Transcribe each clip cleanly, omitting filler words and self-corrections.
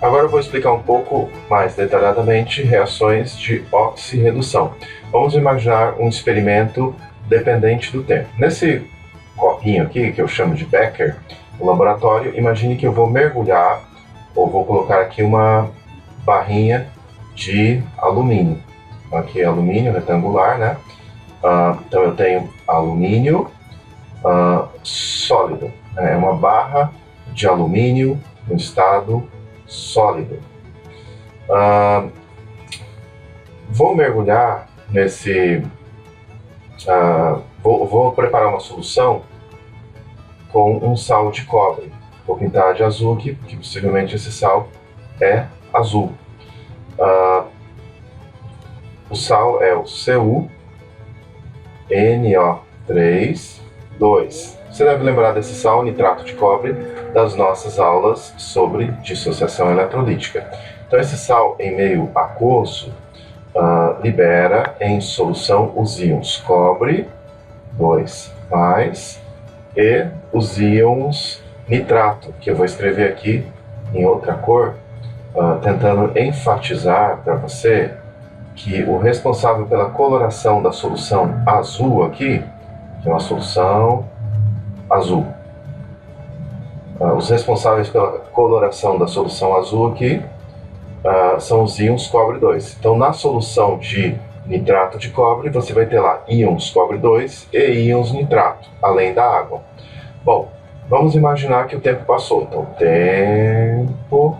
Agora eu vou explicar um pouco mais detalhadamente reações de oxirredução. Vamos imaginar um experimento dependente do tempo. Nesse copinho aqui, que eu chamo de becker, no laboratório, imagine que eu vou mergulhar, ou vou colocar aqui uma barrinha de alumínio. Aqui é alumínio retangular, né? Então eu tenho alumínio sólido. É uma barra de alumínio no estado sólido. Vou mergulhar nesse... vou preparar uma solução com um sal de cobre. Vou pintar de azul aqui, porque possivelmente esse sal é azul. O sal é o CuNO3, 2. Você deve lembrar desse sal, nitrato de cobre, das nossas aulas sobre dissociação eletrolítica. Então esse sal em meio aquoso libera em solução os íons cobre, 2+, e os íons nitrato, que eu vou escrever aqui em outra cor, tentando enfatizar para você que o responsável pela coloração da solução azul aqui, que é uma solução azul. Os responsáveis pela coloração da solução azul aqui são os íons cobre 2. Então, na solução de nitrato de cobre, você vai ter lá íons cobre 2 e íons nitrato, além da água. Bom, vamos imaginar que o tempo passou. Então, tempo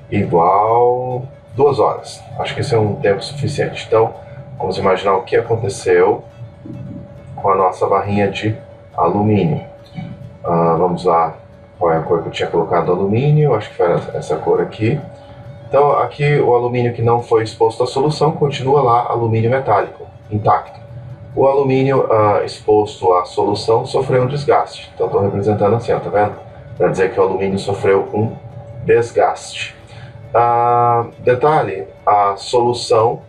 igual 2 horas. Acho que esse é um tempo suficiente. Então, vamos imaginar o que aconteceu com a nossa barrinha de alumínio. Vamos lá, qual é a cor que eu tinha colocado alumínio? Acho que foi essa cor aqui. Então, aqui o alumínio que não foi exposto à solução continua lá, alumínio metálico, intacto. O alumínio exposto à solução sofreu um desgaste. Então, estou representando assim, ó, tá vendo? Para dizer que o alumínio sofreu um desgaste. Detalhe, a solução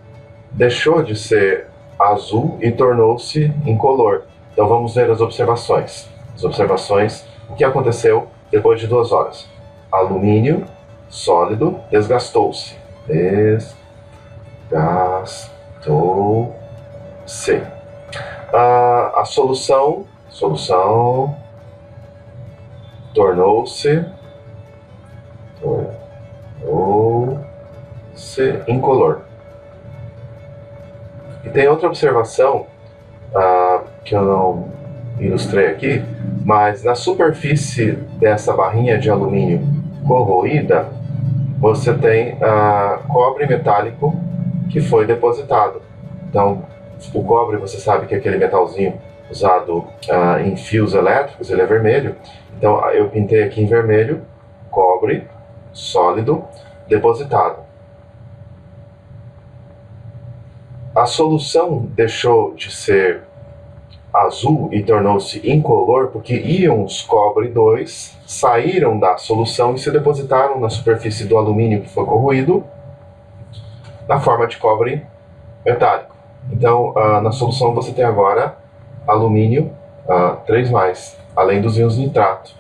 deixou de ser azul e tornou-se incolor. Então, vamos ver as observações. As observações, o que aconteceu depois de 2 horas. Alumínio sólido desgastou-se. Desgastou-se. A solução tornou-se incolor. E tem outra observação que eu não ilustrei aqui, mas na superfície dessa barrinha de alumínio corroída, você tem cobre metálico que foi depositado. Então, o cobre, você sabe que é aquele metalzinho usado em fios elétricos, ele é vermelho. Então, eu pintei aqui em vermelho, cobre sólido depositado. A solução deixou de ser azul e tornou-se incolor porque íons cobre 2 saíram da solução e se depositaram na superfície do alumínio que foi corroído na forma de cobre metálico. Então, na solução você tem agora alumínio 3+, além dos íons nitrato.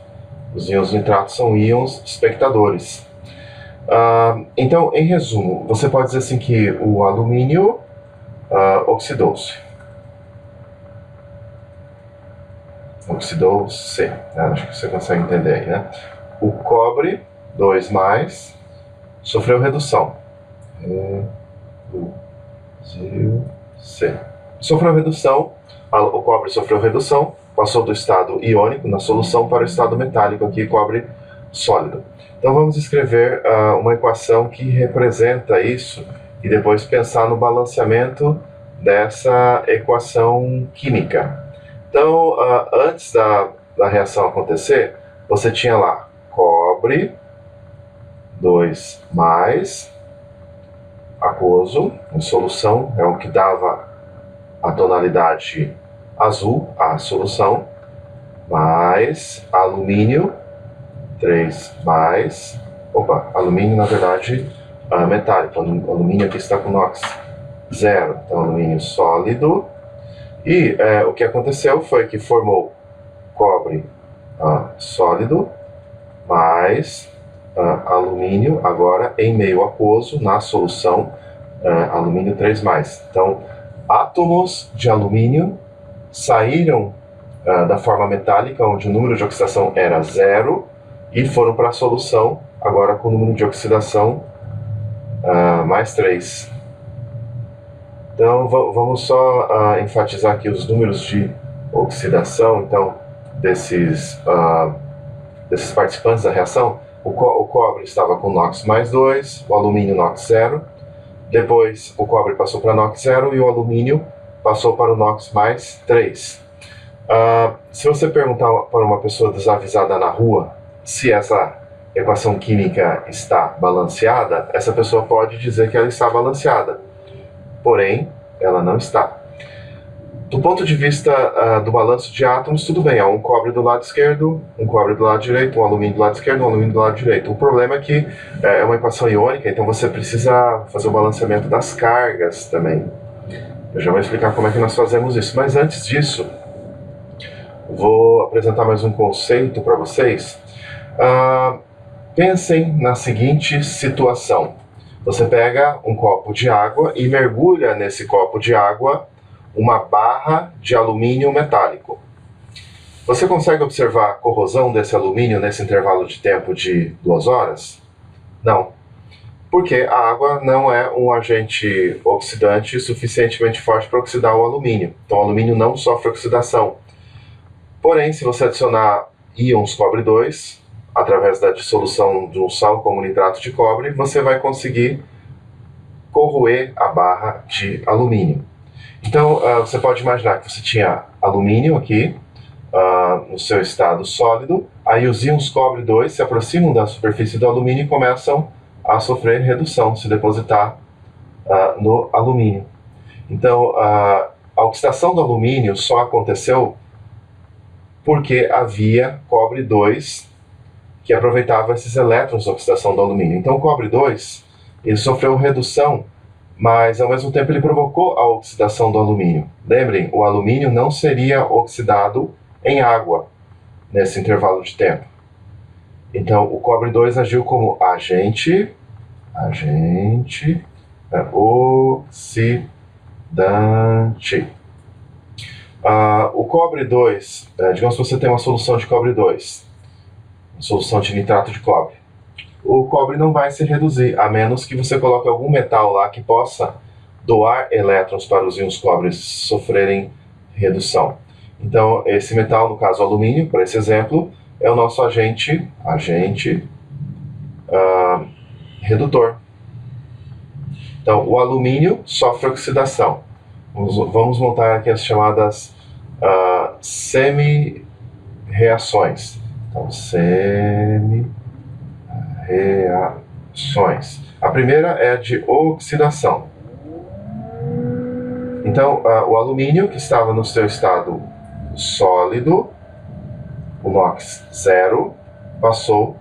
Os íons nitrato são íons espectadores. Então, em resumo, você pode dizer assim que o alumínio oxidou-se. Oxidou-se, acho que você consegue entender aí, né? O cobre 2+, sofreu redução. Sofreu redução, o cobre sofreu redução, passou do estado iônico na solução para o estado metálico aqui, cobre sólido. Então vamos escrever uma equação que representa isso e depois pensar no balanceamento dessa equação química. Então, antes da reação acontecer, você tinha lá cobre 2+, aquoso, em solução, é o que dava a tonalidade azul à solução, mais alumínio 3+, alumínio na verdade metálico, alumínio aqui está com NOx 0, então alumínio sólido. E o que aconteceu foi que formou cobre sólido mais alumínio agora em meio aquoso na solução alumínio 3+. Então, átomos de alumínio saíram da forma metálica, onde o número de oxidação era 0, e foram para a solução, agora com o número de oxidação mais 3. Então, vamos só enfatizar aqui os números de oxidação, então, desses participantes da reação. O cobre estava com NOx mais 2, o alumínio NOx 0, depois o cobre passou para NOx 0 e o alumínio passou para o NOx mais 3. Se você perguntar para uma pessoa desavisada na rua se essa equação química está balanceada, essa pessoa pode dizer que ela está balanceada, porém ela não está. Do ponto de vista do balanço de átomos, tudo bem, há um cobre do lado esquerdo, um cobre do lado direito, um alumínio do lado esquerdo, um alumínio do lado direito. O problema é que é uma equação iônica, então você precisa fazer o balanceamento das cargas também. Eu já vou explicar como é que nós fazemos isso, mas antes disso, vou apresentar mais um conceito para vocês. Pensem na seguinte situação. Você pega um copo de água e mergulha nesse copo de água uma barra de alumínio metálico. Você consegue observar a corrosão desse alumínio nesse intervalo de tempo de 2 horas? Não. Porque a água não é um agente oxidante suficientemente forte para oxidar o alumínio. Então o alumínio não sofre oxidação. Porém, se você adicionar íons cobre 2, através da dissolução de um sal como nitrato de cobre, você vai conseguir corroer a barra de alumínio. Então, você pode imaginar que você tinha alumínio aqui, no seu estado sólido, aí os íons cobre 2 se aproximam da superfície do alumínio e começam a sofrer redução, se depositar no alumínio. Então, a oxidação do alumínio só aconteceu porque havia cobre 2 que aproveitava esses elétrons de oxidação do alumínio. Então, o cobre 2 ele sofreu redução, mas ao mesmo tempo ele provocou a oxidação do alumínio. Lembrem, o alumínio não seria oxidado em água nesse intervalo de tempo. Então, o cobre 2 agiu como agente oxidante. O cobre 2, digamos que você tem uma solução de cobre 2, uma solução de nitrato de cobre. O cobre não vai se reduzir, a menos que você coloque algum metal lá que possa doar elétrons para os íons cobre sofrerem redução. Então, esse metal, no caso o alumínio, para esse exemplo, é o nosso agente redutor. Então, o alumínio sofre oxidação. Vamos montar aqui as chamadas semi-reações. Então, semi-reações. A primeira é a de oxidação. Então, o alumínio que estava no seu estado sólido, o NOx 0, passou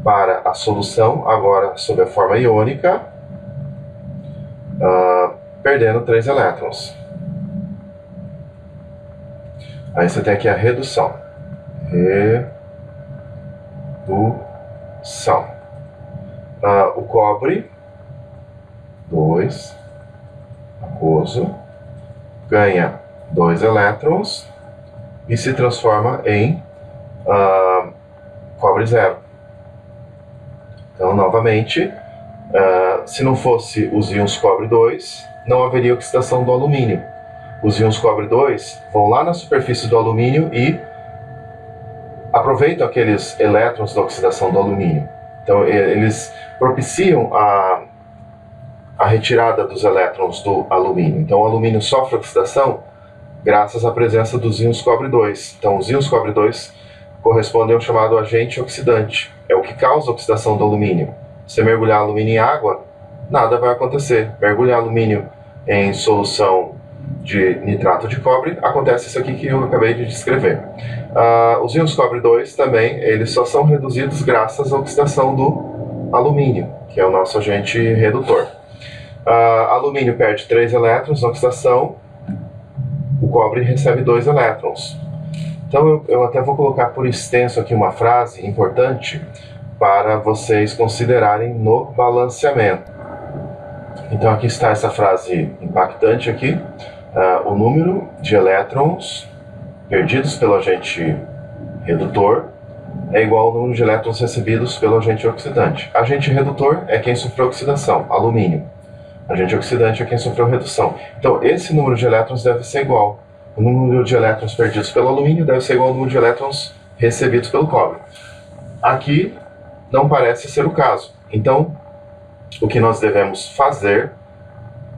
para a solução, agora sob a forma iônica, perdendo 3 elétrons. Aí você tem aqui a redução. O cobre 2 aquoso ganha 2 elétrons e se transforma em cobre 0. Então, novamente, se não fosse os íons cobre 2, não haveria oxidação do alumínio. Os íons cobre 2 vão lá na superfície do alumínio e aproveitam aqueles elétrons da oxidação do alumínio. Então, eles propiciam a retirada dos elétrons do alumínio. Então, o alumínio sofre oxidação graças à presença dos íons cobre 2. Então, os íons cobre 2 correspondem ao chamado agente oxidante. É o que causa a oxidação do alumínio. Se mergulhar alumínio em água, nada vai acontecer. Mergulhar alumínio em solução de nitrato de cobre, acontece isso aqui que eu acabei de descrever. Os íons cobre 2 também, eles só são reduzidos graças à oxidação do alumínio, que é o nosso agente redutor. Alumínio perde 3 elétrons na oxidação, o cobre recebe 2 elétrons. Então eu até vou colocar por extenso aqui uma frase importante. para vocês considerarem no balanceamento. Então aqui está essa frase impactante aqui. O número de elétrons perdidos pelo agente redutor é igual ao número de elétrons recebidos pelo agente oxidante. Agente redutor é quem sofreu oxidação, alumínio. Agente oxidante é quem sofreu redução. Então esse número de elétrons deve ser igual. O número de elétrons perdidos pelo alumínio deve ser igual ao número de elétrons recebidos pelo cobre. Aqui não parece ser o caso. Então, o que nós devemos fazer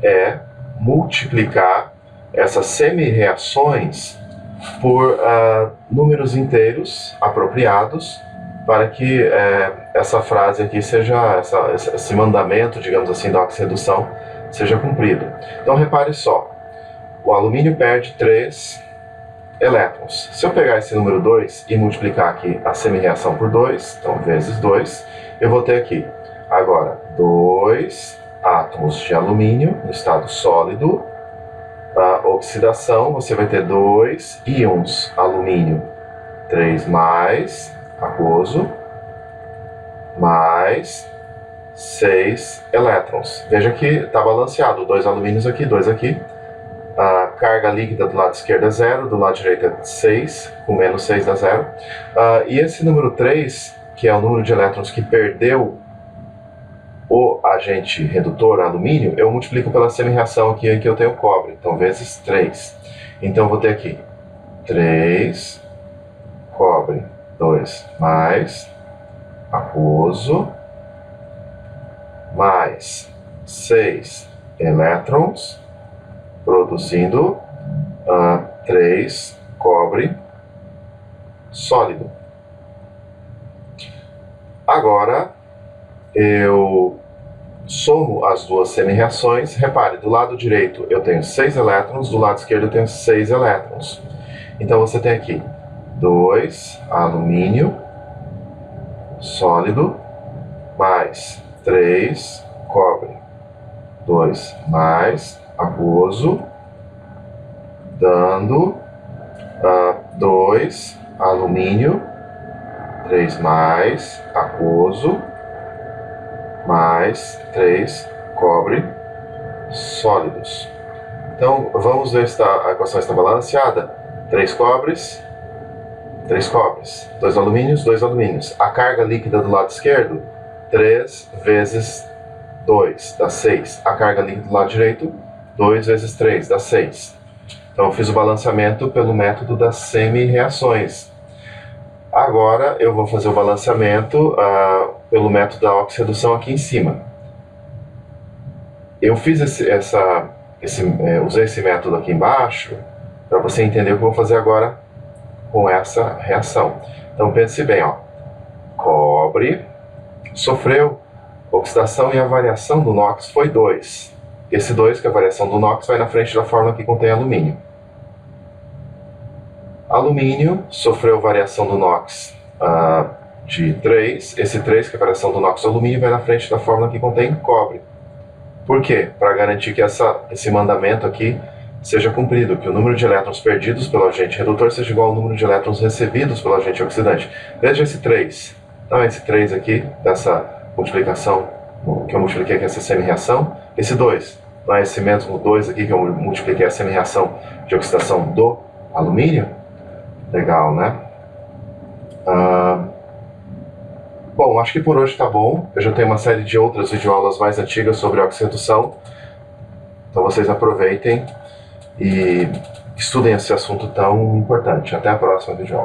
é multiplicar essas semi-reações por números inteiros apropriados para que essa frase aqui seja, esse mandamento, digamos assim, da oxirredução seja cumprido. Então, repare só, o alumínio perde 3 elétrons. Se eu pegar esse número 2 e multiplicar aqui a semi-reação por 2, então vezes 2, eu vou ter aqui agora 2 átomos de alumínio no estado sólido. A oxidação, você vai ter 2 íons alumínio, 3 mais aquoso, mais 6 elétrons. Veja que está balanceado, 2 alumínios aqui, 2 aqui. A carga líquida do lado esquerdo é 0, do lado direito é 6, com menos 6 dá 0. E esse número 3, que é o número de elétrons que perdeu o agente redutor alumínio, eu multiplico pela semi-reação aqui que eu tenho cobre, então vezes 3. Então eu vou ter aqui 3 cobre, 2 mais aquoso, mais 6 elétrons, produzindo 3 cobre sólido. Agora eu somo as duas semi-reações. Repare, do lado direito eu tenho 6 elétrons, do lado esquerdo eu tenho 6 elétrons. Então você tem aqui 2 alumínio sólido mais 3 cobre, 2 mais aquoso, dando 2 alumínio, 3 mais aquoso, mais 3 cobre sólidos. Então vamos ver se a equação está balanceada. 3 cobres, 2 alumínios, 2 alumínios. A carga líquida do lado esquerdo, 3 vezes 2 dá 6. A carga líquida do lado direito, 2 vezes 3 dá 6. Então eu fiz o balanceamento pelo método das semi-reações. Agora eu vou fazer o balanceamento pelo método da oxirredução aqui em cima. Eu fiz usei esse método aqui embaixo para você entender o que eu vou fazer agora com essa reação. Então pense bem, ó. Cobre sofreu oxidação e a variação do NOx foi 2. Esse 2, que é a variação do NOx, vai na frente da fórmula que contém alumínio. Alumínio sofreu variação do NOx de 3. Esse 3, que é a variação do NOx do alumínio, vai na frente da fórmula que contém cobre. Por quê? Para garantir que esse mandamento aqui seja cumprido, que o número de elétrons perdidos pelo agente redutor seja igual ao número de elétrons recebidos pelo agente oxidante. Veja esse 3. Então esse 3 aqui, dessa multiplicação, que eu multipliquei aqui essa semi-reação. Esse 2, não é esse mesmo 2 aqui que eu multipliquei a semi-reação de oxidação do alumínio? Legal, né? Bom, acho que por hoje tá bom. Eu já tenho uma série de outras videoaulas mais antigas sobre oxirredução. Então vocês aproveitem e estudem esse assunto tão importante. Até a próxima videoaula.